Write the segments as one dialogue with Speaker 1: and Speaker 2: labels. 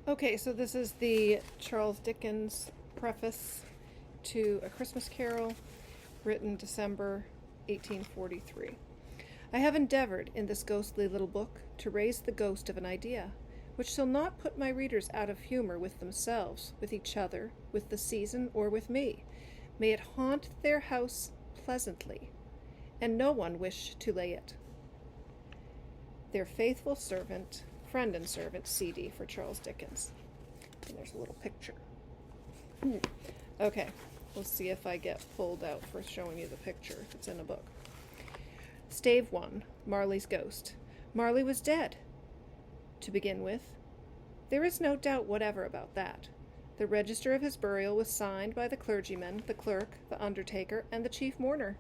Speaker 1: Okay, so this is the Charles Dickens preface to A Christmas Carol, written December 1843. I have endeavored in this ghostly little book to raise the ghost of an idea, which shall not put my readers out of humor with themselves, with each other, with the season, or with me. May it haunt their house pleasantly, and no one wish to lay it. Their faithful servant, friend and servant, CD for Charles Dickens. And there's a little picture. Okay, we'll see if I get pulled out for showing you the picture. It's in a book. Stave 1, Marley's Ghost. Marley was dead. To begin with, there is no doubt whatever about that. The register of his burial was signed by the clergyman, the clerk, the undertaker, and the chief mourner.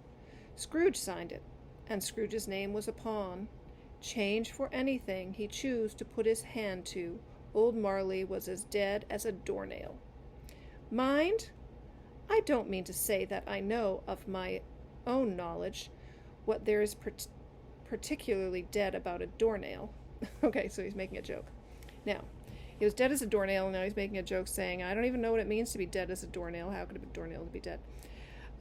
Speaker 1: Scrooge signed it, and Scrooge's name was upon. Change for anything he chose to put his hand to, old Marley was as dead as a doornail. Mind, I don't mean to say that I know of my own knowledge what there is particularly dead about a doornail. Okay, so he's making a joke. Now, he was dead as a doornail, and now he's making a joke saying, I don't even know what it means to be dead as a doornail. How could a doornail be dead?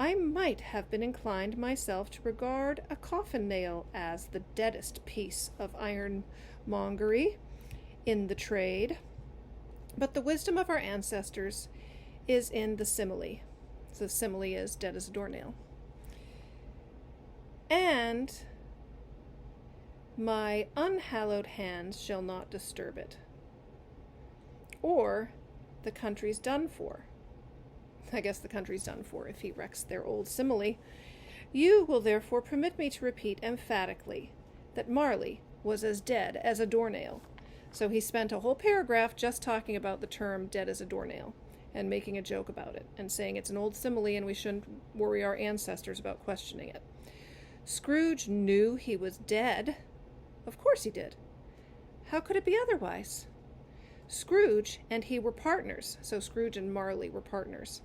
Speaker 1: I might have been inclined myself to regard a coffin nail as the deadest piece of ironmongery in the trade, but the wisdom of our ancestors is in the simile. So the simile is dead as a doornail. And my unhallowed hands shall not disturb it. Or the country's done for. I guess the country's done for if he wrecks their old simile. You will therefore permit me to repeat emphatically that Marley was as dead as a doornail. So he spent a whole paragraph just talking about the term dead as a doornail and making a joke about it and saying it's an old simile and we shouldn't worry our ancestors about questioning it. Scrooge knew he was dead. Of course he did. How could it be otherwise? Scrooge and he were partners, so Scrooge and Marley were partners.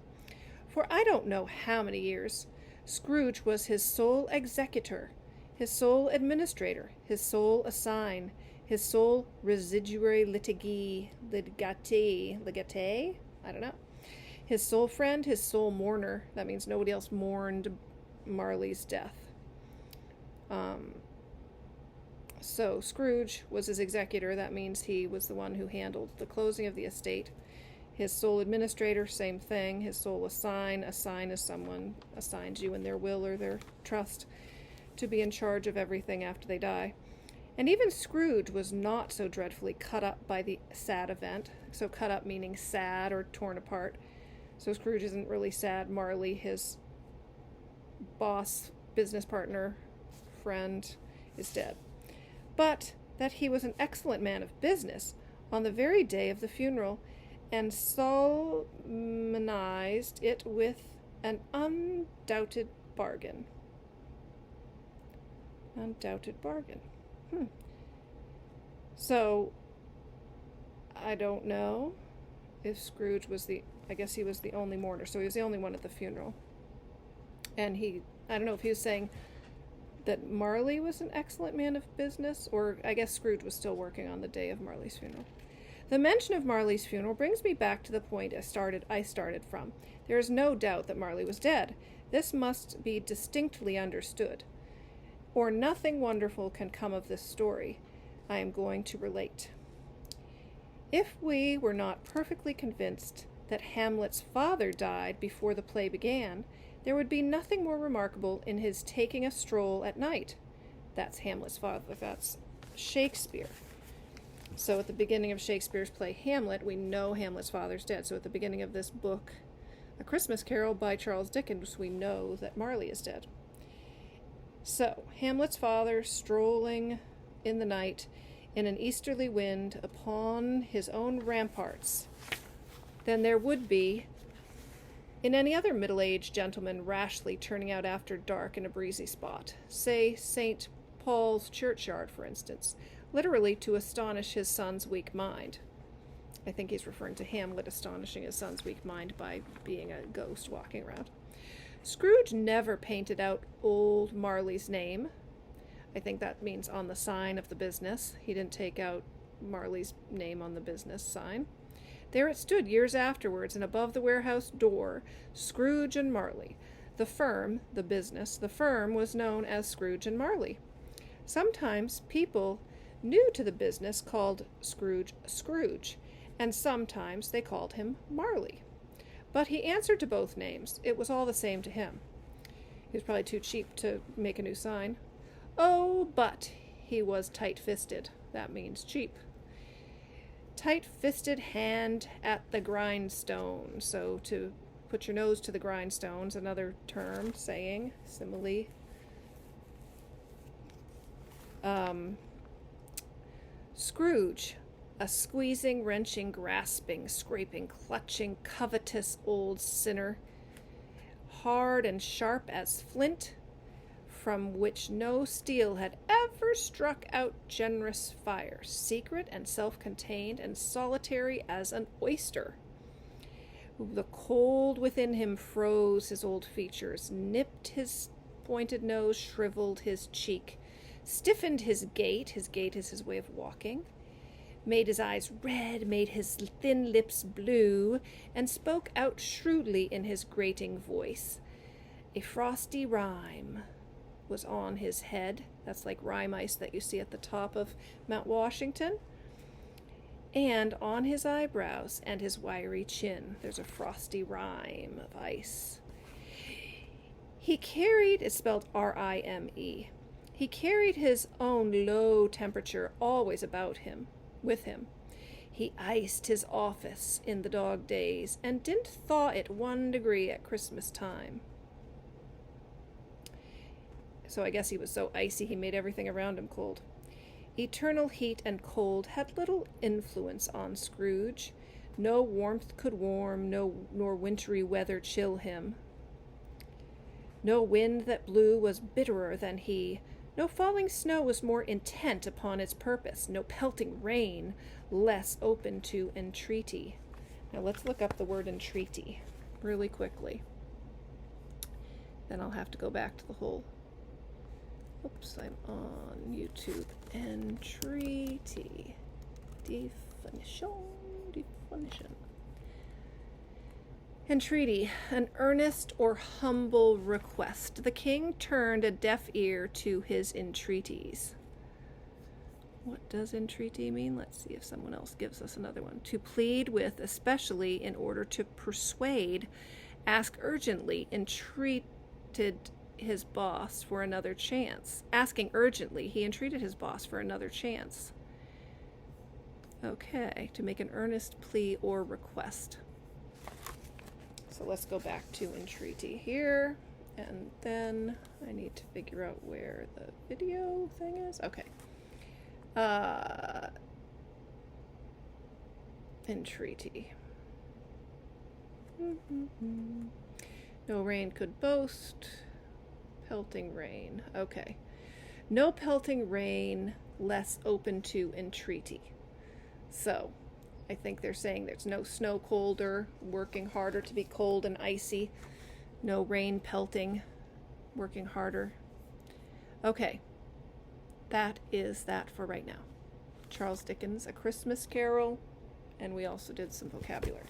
Speaker 1: For I don't know how many years, Scrooge was his sole executor, his sole administrator, his sole assign, his sole residuary litigate, I don't know. His sole friend, his sole mourner. That means nobody else mourned Marley's death. So Scrooge was his executor. That means he was the one who handled the closing of the estate. His sole administrator, same thing. His sole assign is someone assigns you in their will or their trust to be in charge of everything after they die. And even Scrooge was not so dreadfully cut up by the sad event. So cut up meaning sad or torn apart. So Scrooge isn't really sad. Marley, his boss, business partner, friend, is dead. But that he was an excellent man of business on the very day of the funeral, and solemnized it with an undoubted bargain. Undoubted bargain. So, I don't know if Scrooge was I guess he was the only mourner, so he was the only one at the funeral. And I don't know if he was saying that Marley was an excellent man of business, or I guess Scrooge was still working on the day of Marley's funeral. The mention of Marley's funeral brings me back to the point I started from. There is no doubt that Marley was dead. This must be distinctly understood, or nothing wonderful can come of this story I am going to relate. If we were not perfectly convinced that Hamlet's father died before the play began, there would be nothing more remarkable in his taking a stroll at night. That's Hamlet's father. That's Shakespeare. So at the beginning of Shakespeare's play Hamlet, we know Hamlet's father's dead. So at the beginning of this book, A Christmas Carol by Charles Dickens, we know that Marley is dead. So, Hamlet's father strolling in the night in an easterly wind upon his own ramparts. Then there would be in any other middle-aged gentleman rashly turning out after dark in a breezy spot, say St. Paul's churchyard, for instance, literally to astonish his son's weak mind. I think he's referring to Hamlet astonishing his son's weak mind by being a ghost walking around. Scrooge never painted out old Marley's name. I think that means on the sign of the business. He didn't take out Marley's name on the business sign. There it stood years afterwards, and above the warehouse door, Scrooge and Marley. The firm, the business, the firm was known as Scrooge and Marley. Sometimes people new to the business called Scrooge Scrooge, and sometimes they called him Marley. But he answered to both names. It was all the same to him. He was probably too cheap to make a new sign. Oh, but he was tight-fisted. That means cheap. Tight-fisted hand at the grindstone. So to put your nose to the grindstone's another term, saying, simile. Scrooge, a squeezing, wrenching, grasping, scraping, clutching, covetous old sinner, hard and sharp as flint, from which no steel had ever struck out generous fire, secret and self-contained and solitary as an oyster. The cold within him froze his old features, nipped his pointed nose, shriveled his cheek, stiffened his gait is his way of walking, made his eyes red, made his thin lips blue, and spoke out shrewdly in his grating voice. A frosty rime was on his head. That's like rime ice that you see at the top of Mount Washington. And on his eyebrows and his wiry chin, there's a frosty rime of ice. He carried, it's spelled R-I-M-E, he carried his own low temperature always about him, with him. He iced his office in the dog days and didn't thaw it 1 degree at Christmas time. So I guess he was so icy he made everything around him cold. Eternal heat and cold had little influence on Scrooge. No warmth could warm, nor wintry weather chill him. No wind that blew was bitterer than he. No falling snow was more intent upon its purpose. No pelting rain less open to entreaty. Now let's look up the word entreaty really quickly. Then I'll have to go back to the whole... Oops, I'm on YouTube. Entreaty. Definition. Entreaty, an earnest or humble request. The king turned a deaf ear to his entreaties. What does entreaty mean? Let's see if someone else gives us another one. To plead with, especially in order to persuade, ask urgently, entreated his boss for another chance. Asking urgently, he entreated his boss for another chance. Okay, to make an earnest plea or request. So let's go back to entreaty here, and then I need to figure out where the video thing is. Okay. Entreaty. No rain could boast. Pelting rain. Okay. No pelting rain, less open to entreaty. So, I think they're saying there's no snow colder, working harder to be cold and icy. No rain pelting, working harder. Okay. That is that for right now. Charles Dickens, A Christmas Carol, and we also did some vocabulary.